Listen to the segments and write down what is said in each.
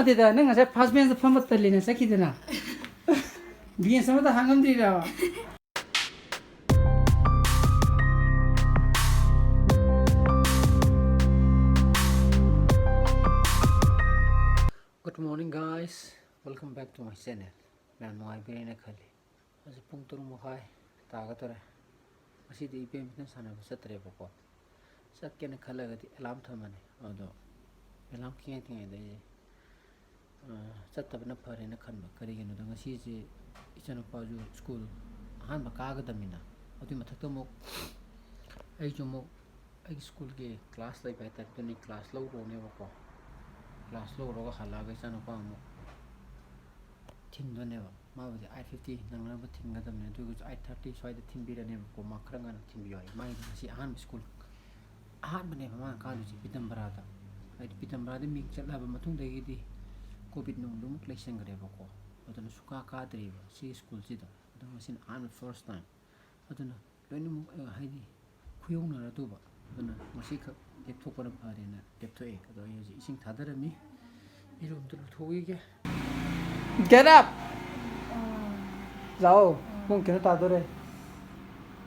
ꯅꯠꯇꯦꯗ ꯅꯪ ꯉꯁꯥꯏ ꯐꯥꯁ ꯕꯦꯟꯁꯇ ꯐꯝꯕ ꯇꯜꯂꯤꯅ ꯆꯠꯈꯤꯗꯅ ꯕꯦꯟꯁ ꯑꯃꯗ ꯍꯥꯡꯉꯝꯗ꯭ꯔꯤꯔꯕ Good morning guys, welcome back to my channel. मैं नुआइबेरना खली असे पुंग तुरु मखाय तागतरे असीदि इपेमने सानबा चतरेबको चतकेना खलगदि अलार्म थमने अदो अलार्म किए थिए दे चतबना फरेना खनबा करिगनो द ngasi जे इचन पाजु स्कूल हान कागदमिना अदि मथक मो आई जो मो आई स्कूल के क्लास लाई बाय तनी क्लास लो रोनेबको क्लास लो रोगा हलागा इचन पा मो थिंदोनेबा माबदि 8:50 नंगनाबा थिंगदमने दुगु 8:30 स्वाइदा थिंबिरनेबको माखरंगन थिंबियो माइ ngasi हान स्कूल हान बने मा कालुजी पितंबरादा आई पितंबरादि मिक चलाबा मतुंगदगिदि कोविड नोंदुमुक लेसंगरेबको अदुना सुका काद्रिबा सी स्कूल सिदा अदुना मसिन आन फर्स्ट टाइम अदुना लोइनमुक हाइदि खुयोंगनरा तुबा अदुना मसि ख लेपथोकना फारेना लेपथोए अदो आइजि इसिंग थादरमी इरुम तुलु थोगिगे Get up! जाओ मुंग किनो तादोरे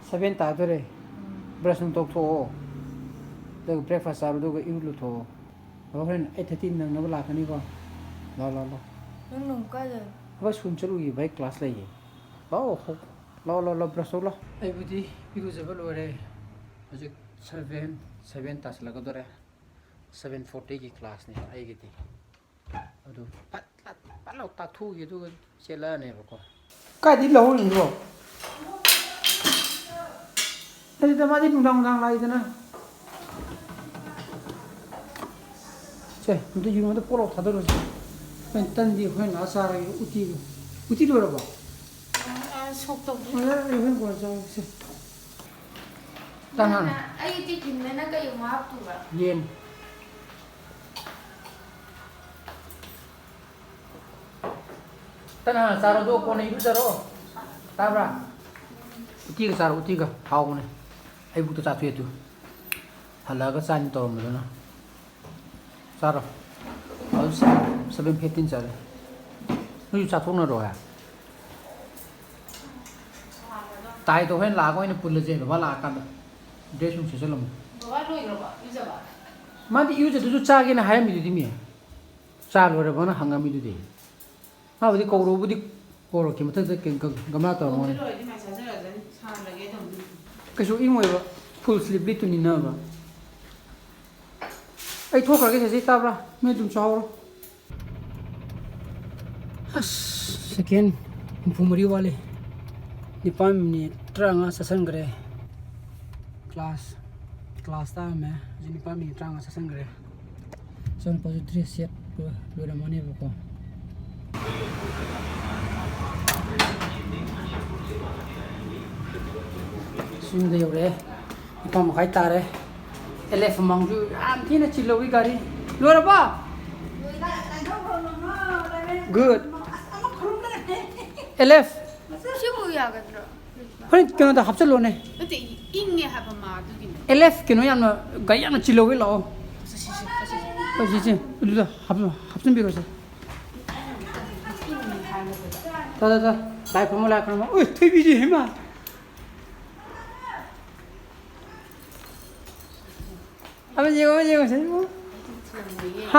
7 तादोरे ब्रश नुं तोथो दग ब्रेकफास्ट चारो दग इरुलु थो होरेन 8:30 नंगनबा लाखनी को ला ला ला नों नंकादो बस सुन चलुगी भाई क्लास लाइए लाओ ला ला ला ब्रश ला आइबुदि इरुजबा लोरे हजिक 7 तास लगदोरे 7:40 की क्लास ने आइगिति अदु पालो ताथुगी दु चेलाने बको कादि लौरिबो अदि तमादि नुंदां लाइदना चे मुदु युमदो पोलो थादरो pen tandi hoin asara uti loraba 속도 iben ko ja se tanan ai ti kinna ka yu map tu ba yen tanan saro do ko ne ibu jaro tabra uti ga saro uti ga haw ne ai bu to cha thue tu hala ga san to mo na saro au 7:15 chale nu cha thong na ro ya tai to hen la ko ne pul je ba la ka da de sum se selom ba loi ro ba yu ba ma di yu je du cha ge na ha mi di mi cha lo re ba na hanga mi du de ma bu di ko ro bu di ko ro ki ma ta ke ga ma to mo ne ka su ing moi ba full sleep li tu ni na ba ai thok ra ge se ta bra me dum cha ro second Imphal वाले निपाम ने ट्रांगा ससन करे class ता में निपाम ने ट्रांगा ससन करे सन positive set लोरा मने बको सुन दे रे निपाम खाइ तारे एलेफ मंगजु आम थिन चिलोवी गाडी लोरा बा good elef 시부 야가드로 허니 그노 다 합절로네 근데 잉에 하바 마두긴 elef 그노 양나 가야나 질로위 로 어지지 우리도 합선 비로서 다다다 나이 포몰라 그러면 어이 퇴비지 해마 아버지 이거 하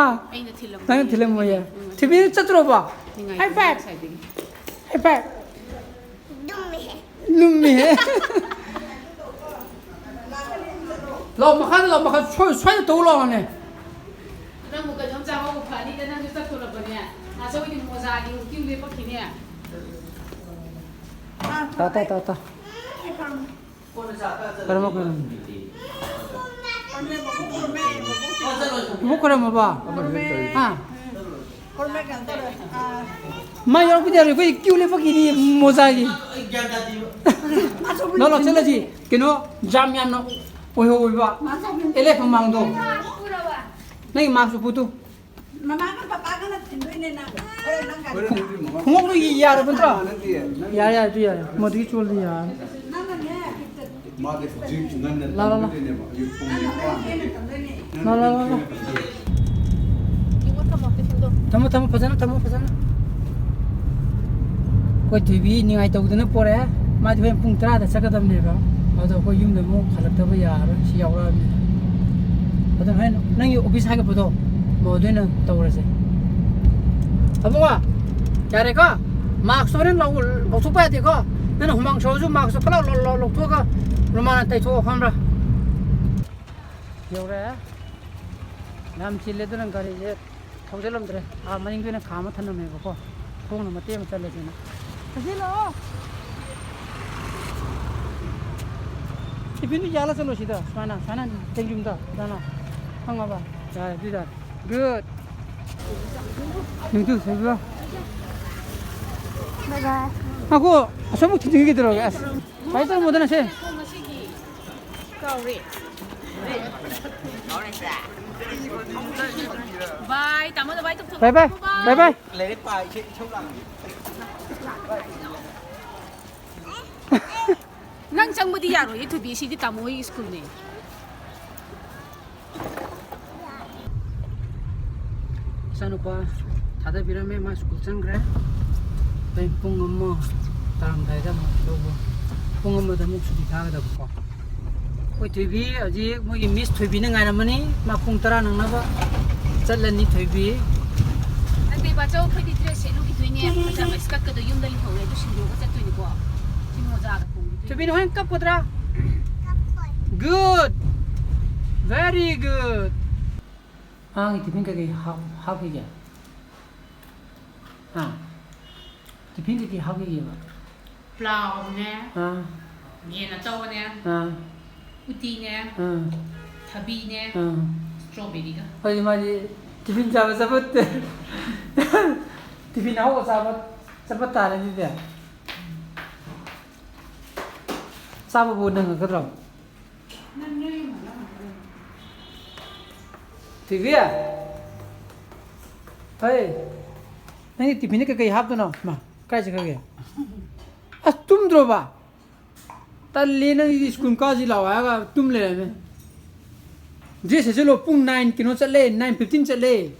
나는 틀려 뭐야 TV 짜 들어봐 하이파이브 하이파이브 눈미 너 막한 sway 또 올라오네 나 뭐가 좀 잡아고 파니 되나 좀 딱 돌아보냐 아 저기 모자기 웃기게 뻗기네 따따따따 그러면 뭐 그래 뭐 봐. 아. 마 여러분 여기 그 끼울래 버기니 모자기. 너너 챌러지. 그노 잠야노. 오이 봐. 엘레프 망도. 너희 마수 부두. 마마가 바빠가나 tindoine na. 공옥도 이 여러분들. 야야 주야. 뭐지 줄리 야. मादे जिम नन ला ला ला यू ला ला ला 이거 다 먹게 생겨 Tamo fazana koi tv ni ngai tawdana pore ma de pung 3 da sakadam ne ba ado ko yum de mo khalak ta ba yar si yawra mi ado hen nang yu office ha ga bodo mo de na tawrase abunga yare ka mask ren lo thu pa de ko nana humang shoju mask pala lo thu ka romana tai thu khamra yawra nam chile de nang gari je thawjelam dre a maning bena khama thanam me ko thong na mate ma chale jena hello ibinu jala chalo sida sana tengjum da dana hanga ba ya dida good ningtu sebla bye bye hago asamu tingi 들어 바이터 모드나 세 Bye, tama na bye tuk tuk. bye lấy bài chị không làm Nang chang mo di yaro ito busy di tamo yung school ni. sanu pa thada birame ma school changre bai pungam tam dai da ma lobo pungam da muk su dikha da ko koi tv aji mo gi miss tv na ngai ramani ma pung tara nang na ba chalani tv Nang di ba chow pwede dress eh, lugi tuwi niya. Masa may skat ka do yung daling hawin. Ito sindo ko sa tuwi ni ko. Sino za ka kung dito. tv no hen kap kodra good very good ang tv ka gi how ki ya ha tv ka gi how ki ya Plow niya. ha Yan na tawa niya. ha Uti niya. ha Tabi niya. ha Strawberry ka. 어디 말이 티핀 잡았대 티핀 하고 잡았다는데 잡아보는 거 그럼 티비야 어이 아니 티핀이 그게 합도나 마 까지 그게 아좀 들어봐 딸리는 이 스쿨까지 나와가 좀 내려면 This is lo pung 9 kino chale 9:15 chale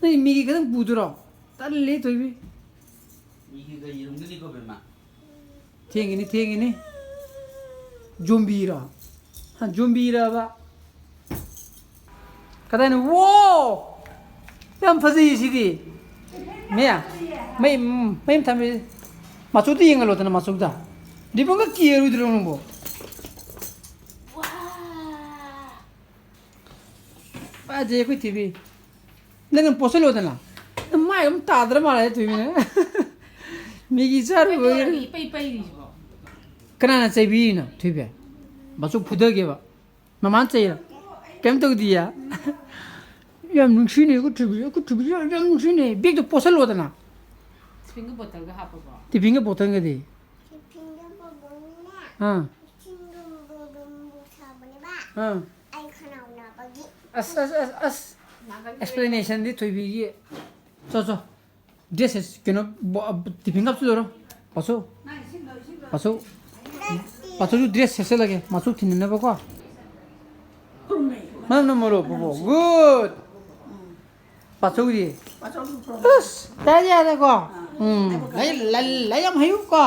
nei mi ga dang budro tal le toibi 이게 이런 게 이거 얼마 thengini zombira han zombira ba kadane wo yam phaji sidi meya mai thambe machudi yengalo tana machukda dibonga kieru drong bo aje ko tv nang posel odana mai am tadra mala tv ne migi saru Ipay ba? kana na chebi na tv basu phudage ba maman chei kem to dia yam nungshine ko tv yam nungshine big to posel odana Finger bottle ka hapa ba? tv nge botang ge di ha ha as explanation di tv gi so this is kino tv ngap su ro paso ju dress se lage masu thin na ba ko na moro bo good paso gi bas ta ya de ko lai am hayu ko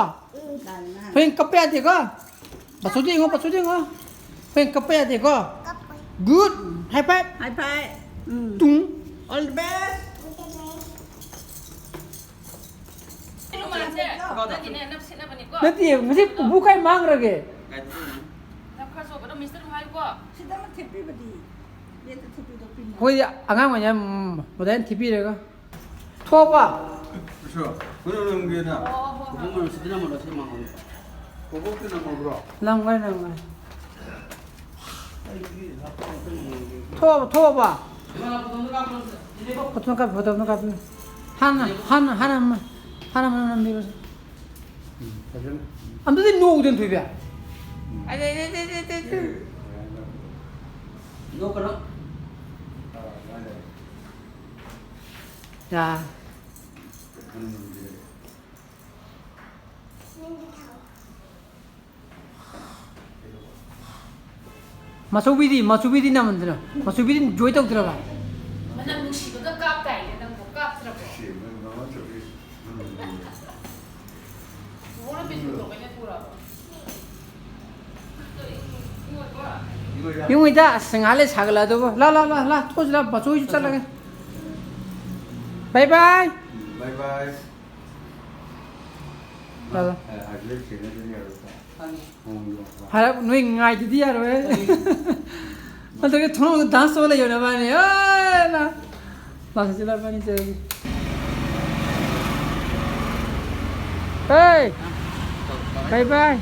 pen kapya de ko paso ji ngo pen kapya de ko good high five tung All the best. Ano man sir? Dati na napsin na ba ni ko? nanti mesti bukai mang rage Napkaso ba do Mr. Mahal ko? Sida mo tipi ba di? Dito tipi do pin. 거기 안간 거냐 뭐든 TV래가 토봐 그렇죠 그러는 게나 Oh, 그거는 수드나 몰라 세만 하고 그거 때는 뭐 그러 랑가랑 토봐 보통 카페 하나만 밀어서 안 되는 노우든 TV야 이거 그러 자 masuk bidi naman dina masuk bidi joy tak teraba ꯅꯪ ꯅꯨꯡꯁꯤꯕꯒ ꯀꯥꯞꯇꯥꯏꯅꯦ ꯅꯪꯕꯨ ꯀꯥꯞꯇ꯭ꯔꯕꯣ? 뭐를 삐죽 그러냐 돌아봐. 용이다 생활에 사글라도 라라라라 토지라 바조이 잘라게 바이바이 바이바이. 라라 아들 지내는 하라 누이 nga이 디디야로 어떻게 통로 단스 올래 요나 바네 아나 나서 지라 바니 저기 헤이 바이바이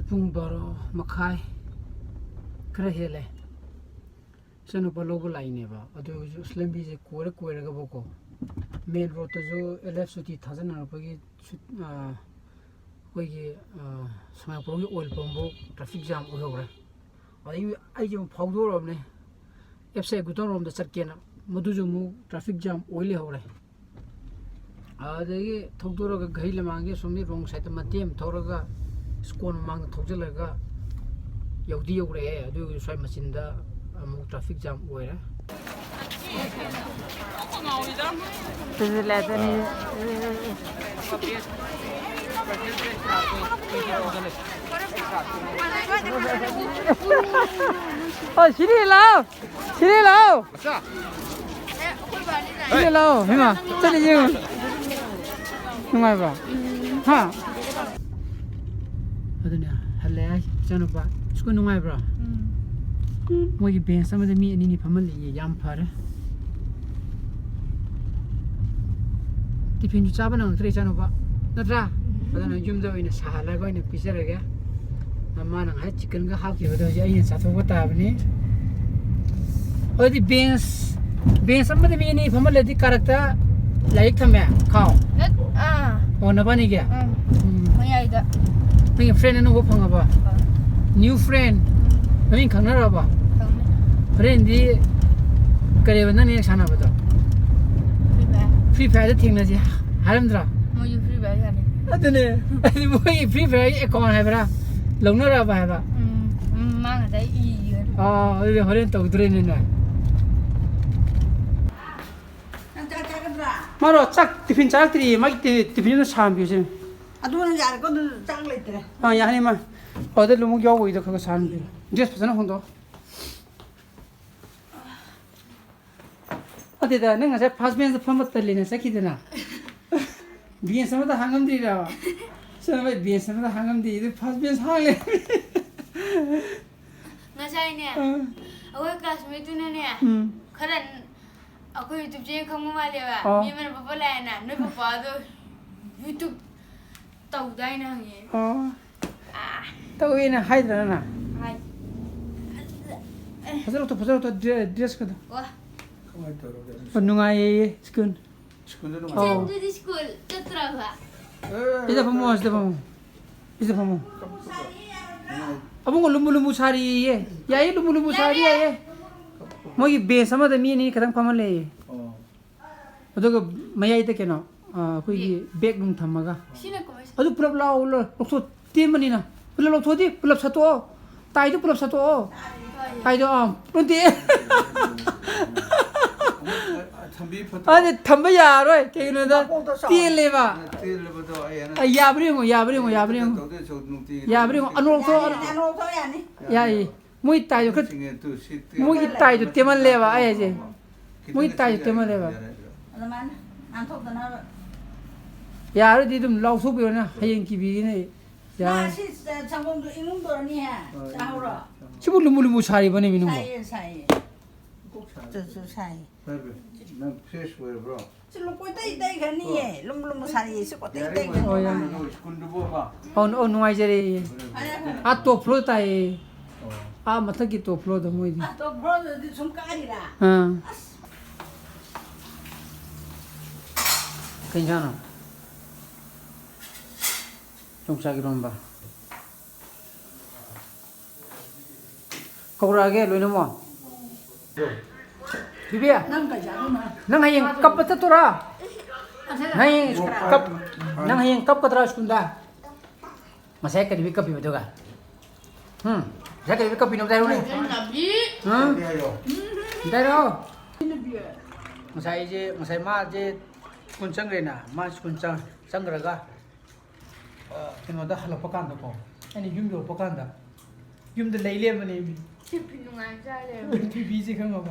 ꯄꯨꯡ ꯕꯥꯔꯣ ꯃꯈꯥꯏ ꯈꯔ ꯍꯦꯜꯂꯦ ꯏꯆꯥꯅꯨꯄꯥ ꯂꯧꯕ ꯂꯥꯛꯏꯅꯦꯕ ꯑꯗꯨꯒꯁꯨ ꯂꯝꯕꯤꯁꯦ ꯀꯣꯏꯔꯒꯕꯀꯣ ꯃꯦꯟ ꯔꯣꯗꯇꯁꯨ LF ꯁꯨꯇꯤ ꯊꯥꯖꯅꯔꯛꯄꯒꯤ ꯑꯩꯈꯣꯏꯒꯤ ꯁꯉꯥꯏꯄꯨꯔꯒꯤ ꯑꯣꯏꯜ ꯄꯝꯐꯥꯎ ꯇ꯭ꯔꯥꯐꯤꯛ ꯖꯥꯝ ꯑꯣꯏꯍꯧꯔꯦ ꯑꯗꯒꯤ ꯑꯩꯁꯦ ꯑꯃꯨꯛ ꯐꯥꯎꯗꯣꯔꯛꯑꯕꯅꯦ ꯑꯦꯞꯁꯥꯏ ꯒꯨꯇꯪꯔꯣꯝꯗ ꯆꯠꯀꯦꯅ ꯃꯗꯨꯁꯨ ꯑꯃꯨꯛ ꯇ꯭ꯔꯥꯐꯤꯛ ꯖꯥꯝ ꯑꯣꯏ ꯂꯩꯍꯧꯔꯦ ꯑꯗꯒꯤ ꯊꯧꯗꯣꯔꯒ ꯘꯔꯤ ꯂꯝꯃꯥꯡꯒꯤ ꯑꯁꯣꯝꯒꯤ ꯔꯣꯡ ꯁꯥꯏꯗꯇ ꯃꯇꯦꯛ ꯑꯃ ꯊꯧꯔꯒ ꯁ꯭ꯀꯣꯟ ꯃꯃꯥꯡꯗ ꯊꯧꯖꯤꯜꯂꯒ ꯌꯧꯗꯤ ꯌꯧꯔꯛꯑꯦ ꯑꯗꯨꯒꯤ ꯁ꯭ꯋꯥꯏ ꯃꯆꯤꯟꯗ ꯑꯃꯨꯛ ꯇ꯭ꯔꯥꯐꯤꯛ ꯖꯥꯝ ꯑꯣꯏꯔꯦ 시리 라오 시리 라오 시리 라오 해마 저리 지금 누가봐 하 ꯑꯗꯨꯅ ꯍꯜꯂꯛꯑꯦ ꯏꯆꯥꯅꯨꯄꯥ ꯁ꯭ꯀꯨꯜ ꯅꯨꯡꯉꯥꯏꯕ꯭ꯔꯣ ꯃꯣꯏꯒꯤ ꯕꯦꯟꯁ ꯑꯃꯗ ꯃꯤ ꯑꯅꯤꯅꯤ ꯐꯝꯍꯜꯂꯤꯌꯦ ꯌꯥꯝ ꯐꯔꯦ ꯇꯤꯐꯤꯟꯁꯨ ꯆꯥꯕ ꯅꯪꯉꯛꯇ꯭ꯔꯦ ꯏꯆꯥꯅꯨꯄꯥ ꯅꯠꯇ꯭ꯔꯥ ꯑꯗꯨꯅ ꯌꯨꯝꯗ ꯑꯣꯏꯅ ꯁꯥꯍꯜꯂꯒ ꯑꯣꯏꯅ ꯄꯤꯖꯔꯒꯦ ꯃꯥꯅ ꯉꯁꯥꯏ ꯆꯤꯛꯀꯟꯒ ꯍꯥꯞꯈꯤꯕꯗꯣ ꯍꯧꯖꯤꯛ ꯑꯩꯅ ꯆꯥꯊꯣꯛꯄ ꯇꯥꯕꯅꯤ ꯑꯗꯨꯗꯤ ꯕꯦꯟꯁ ꯑꯃꯗ ꯃꯤ ꯑꯅꯤ ꯐꯝꯍꯜꯂꯗꯤ ꯀꯥꯔꯛꯇ ꯂꯥꯏꯔꯤꯛ ꯊꯝꯃꯦ ꯈꯥꯎ ꯑꯣ ꯅꯕꯥꯅꯤꯒꯤ ꯃꯌꯥꯏꯗ ꯅꯪꯒꯤ ꯐ꯭ꯔꯦꯟ ꯑꯅꯧꯕ ꯐꯪꯉꯕ ꯅ꯭ꯌꯨ ꯐ꯭ꯔꯦꯟ ꯃꯃꯤꯡ ꯈꯪꯅꯔꯕ ꯐ꯭ꯔꯦꯟꯗꯤ ꯀꯔꯤꯕ ꯅꯪꯅ ꯍꯦꯛ ꯁꯥꯟꯅꯕꯗꯣ ꯐ꯭ꯔꯤ ꯐꯥꯌꯔꯗ ꯊꯦꯡꯅꯁꯤ ꯍꯥꯏꯔꯝꯗ꯭ꯔꯣ ꯃꯣꯏꯁꯨ ꯐ꯭ꯔꯤ ꯐꯥꯌꯔ ꯁꯥꯟꯅꯩ ꯑꯗꯨꯅꯦ ꯑꯗꯨ ꯃꯣꯏꯒꯤ ꯐ꯭ꯔꯤ ꯐꯥꯌꯔꯒꯤ ꯑꯦꯀꯥꯎꯟ ꯍꯥꯏꯕ꯭ꯔꯥ ꯂꯧꯅꯔꯕ ꯍꯥꯏꯕ ꯃꯥ ꯉꯁꯥꯏ ꯏꯒꯤꯕꯅꯤ ꯑꯗꯨꯗꯤ ꯍꯣꯔꯦꯟ ꯇꯧꯗ꯭ꯔꯦꯅꯤꯅ ꯅꯪ ꯆꯥꯛ ꯆꯥꯒꯗ꯭ꯔꯥ? 마로 짝 티핀 짜락들이 막 티핀은 사람 비지. ꯑꯗꯨꯅ ꯌꯥꯔꯒ ꯆꯥꯛ ꯂꯩꯇ꯭ꯔꯦ. 야니만 어디 너무 겨우 이도 그거 사람 비. 이제 무슨 혼도. 어디다 내가 제 파스면서 펌었더리네 새끼들아. 비엔서마다 항암들이라. 저는 왜 비엔서마다 항암들이 이도 파스면서 항래. ngасай네 ꯑꯩꯈꯣꯏ ꯀ꯭ꯂꯥꯁꯃꯦꯠꯇꯨꯅꯅꯦ ꯈꯔ ꯑꯩꯈꯣꯏ ꯌꯨꯇꯨꯕ ꯆꯦꯅꯦꯜ ꯈꯪꯕ ꯃꯥꯜꯂꯦꯕ ꯃꯤ ꯑꯃꯅ ꯄꯄꯥ ꯂꯥꯛꯑꯦꯅ ꯅꯣꯏ ꯄꯄꯥꯗꯣ ꯌꯨꯇꯨꯕ ꯇꯧꯗꯥꯏꯅ ꯍꯪꯉꯦ तौइना हाइद्रना ꯍꯥꯏ फजरतो ड्रेस कदो 와 नुगाय स्कुल 젠주디 스쿨 쳤더라고 이제 보모 अबुंग लुमु सारी ये याई लुमु सारी ये मोगी बेस अमद मीनी खतम फमले अदुग मयाई त केनो कोई बैग नुम थमगा 시나 거기서 अदु पुलब लाओ लोक्सो तेमनिना पुलब लोक्सोदि पुलब सतो ताइदु पुलब सतो ताइदु पुंति 아니 담배 야로이 개그는다 띠엘레바 야브리고 안올토 야이 무이 따요 그 무이 따요 때문레바 아야지 무이 따요 때문레바 ꯑꯗꯨꯃꯥꯏꯅ ꯅꯥꯟꯊꯣꯛꯇꯅꯕ 야르디 좀 라우소비오나 하yen 기비네 야 ꯁꯤ ꯁꯪꯒꯣꯝꯗꯣ ꯏꯃꯨꯡꯗꯧꯔꯅꯤꯍꯦ ꯆꯥꯍꯧꯔꯣ 시부 루무루무 사리 보내 미는 거 사이에 저저 사이 난 프레시 보여 브로. 실로 꼬이따이 가니에 룸룸 사이 있어 꼬이따이 가니 스쿨도 보봐. 어 누아이제리 아또 플로타이 아 마타기 또 플로도 뭐이디 또 브로더들 좀 까리라 괜찮아 종사기로 봐 거울하게 로이는 뭐 비비야 Nang ka dyan na. nang hayang kap pa tura hayang kap nang hayang kap ka tura skunda masaya ka dibi kap iba doga saya ka dibi kap inom tayo ni Nabi. Ayo. tayo masaya ma je kuncang rena ma kuncang sangraga kinoda halapakan da ko ani yumdo pakan da yumda leile mane Pinungan jale. TV je khangaba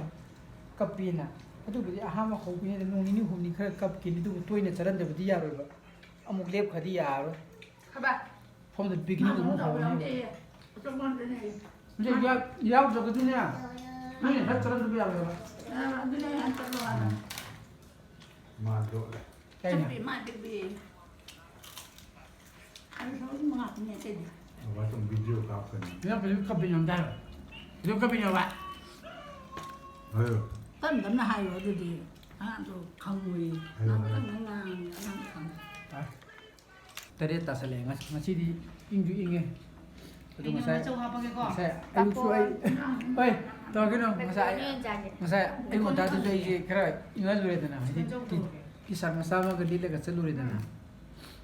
kapina adubudi ahama khobine da nong ni humni khara kap kini du toina charan da budi yaro ba amuk lep khadi yaro Haba. from the beginning of how Hindi. Ito mo din eh. je ya jo ka dunya ni ha charan du yaro ba Ano na yan? Taluan. Mado. kaya Sabi, matibi. Ano sa mga kinetid? Apa tu video kapan? ya ka kapina da du kapina ba Ayo. Tan gan na hayo dudi. Ano kangui. Nang kang. tare ta sale ngasi di ingju inge adu masai Masuk apa ke kok? masai ayu suai oi to kino masai Ini jale. masai ai mo da du je kra ingal lure dana ki sang sama ga dile ga chalu re dana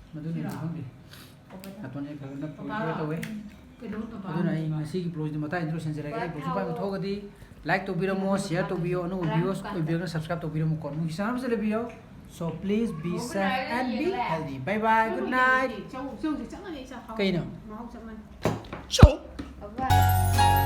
madu ni handi atone ka na pro to we aduna ai ngasi ki pro di mata intro sen jere ga pro pa ko thoga di like to biro share to bio no videos ko bio subscribe to biro mo kon mo kisam se le bio so please be safe and be healthy bye bye good night Châu thì chắc là đi sao không? cây nào Nó không chắc là. Show. Bye.